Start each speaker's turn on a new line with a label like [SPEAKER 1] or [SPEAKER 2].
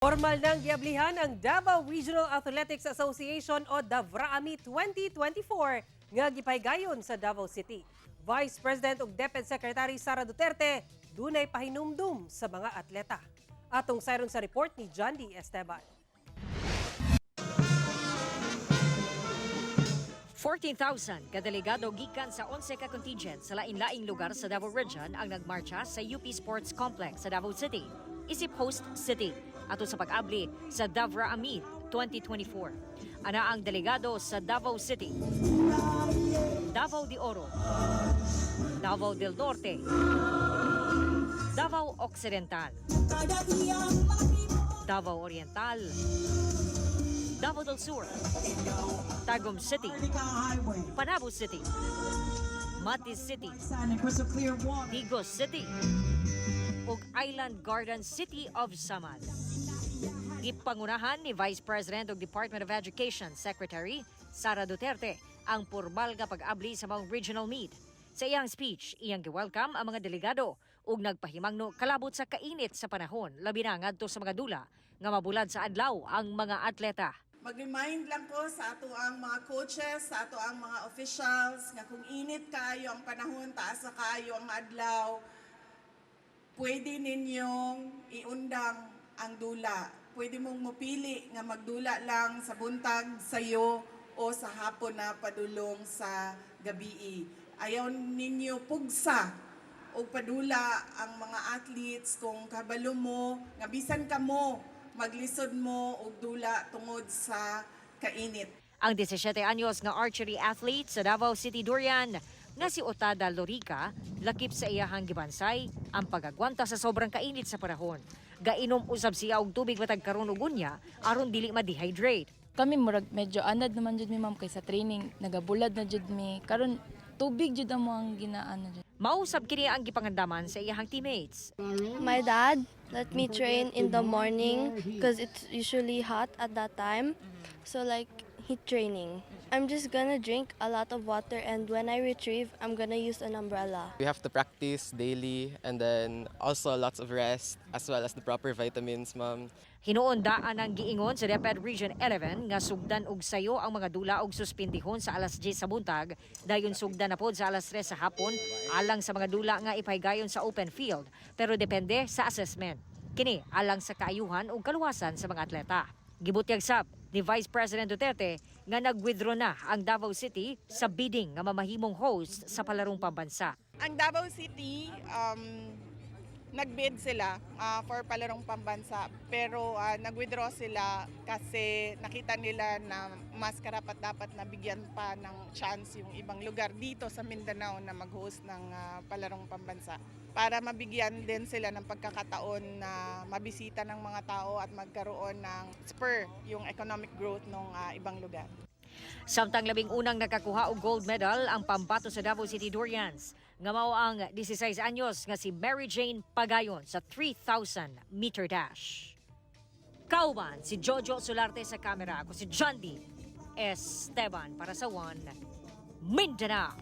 [SPEAKER 1] Formal nang giablihan ang Davao Regional Athletics Association o DAVRAAMI 2024 nga gipaygayon sa Davao City. Vice President ug DepEd Secretary Sara Duterte dunay pahinumdum sa mga atleta. Atong sayron sa report ni John D. Esteban.
[SPEAKER 2] 14,000 kadelegado gikan sa 11 ka contingent sa lain-laing lugar sa Davao Region ang nagmarcha sa UP Sports Complex sa Davao City, isip host city, ato sa pag-abli sa DAVRAAMI 2024. Ana ang delegado sa Davao City, Davao de Oro, Davao del Norte, Davao Occidental, Davao Oriental, Davao del Sur, Tagum City, Panabo City, Matis City, Digos City, ug Island Garden City of Samar. Gipangunahan ni Vice President ug Department of Education Secretary Sara Duterte ang pormal nga pag-abli sa mga regional meet. Sa iyang speech, iyang gi-welcome ang mga delegado ug nagpahimangno kalabot sa kainit sa panahon labi na ngadto sa mga dula nga mabulad sa adlaw ang mga atleta.
[SPEAKER 3] Mag-remind lang ko sa ato ang mga coaches, sa ato ang mga officials, nga kung init kayo ang panahon, taas na kayo ang adlaw, pwede ninyong iundang ang dula. Pwede mong mupili nga magdula lang sa buntag sayo o sa hapon na padulong sa gabi. Ayaw ninyo pugsa o padula ang mga athletes kung kabalo mo, nga bisan ka mo, maglisod mo og dula tungod sa kainit.
[SPEAKER 2] Ang 17 anyos nga archery athlete sa Davao City Durian nga si Otada Lorica lakip sa iyahang gibansay ang pagagwanta sa sobrang kainit sa panahon. Gainom usab siya og tubig matag karon ug unya aron dili ma-dehydrate.
[SPEAKER 4] Kami murag medyo anad naman jud mi ma'am kay sa training nagabulad na jud mi karon tubig jud ang mga ginaano jud.
[SPEAKER 2] Mausab kini ang gipangandaman sa iyahang teammates.
[SPEAKER 5] My dad let me train in the morning because it's usually hot at that time. So like heat training. I'm just gonna drink a lot of water and when I retrieve, I'm gonna use an umbrella.
[SPEAKER 6] We have to practice daily and then also lots of rest as well as the proper vitamins, ma'am.
[SPEAKER 2] Hinuon daan ang giingon sa DepEd Region 11 nga sugdan og sayo ang mga dula og suspendihon sa alas 10 sa buntag, dayon sugdan na pod sa alas 3 sa hapon alang sa mga dula nga ipaygayon sa open field, pero depende sa assessment. Kini alang sa kaayuhan ug kaluwasan sa mga atleta. Gibutyag sab ni Vice President Duterte nga nag-withdraw na ang Davao City sa bidding nga mamahimong host sa palarong pambansa.
[SPEAKER 3] Ang Davao City, nag-bid sila for palarong pambansa pero nag-withdraw sila kasi nakita nila na mas karapat dapat na bigyan pa ng chance yung ibang lugar dito sa Mindanao na mag-host ng palarong pambansa para mabigyan din sila ng pagkakataon na mabisita ng mga tao at magkaroon ng spur yung economic growth ng ibang lugar.
[SPEAKER 2] Samtang labing unang nakakuha og gold medal ang pambato sa Davao City Durians, nga mao ang 16 anyos nga si Mary Jane Pagayon sa 3,000 meter dash. Kauban si Jojo Solarte sa kamera, ako si John D. Esteban para sa One Mindanao.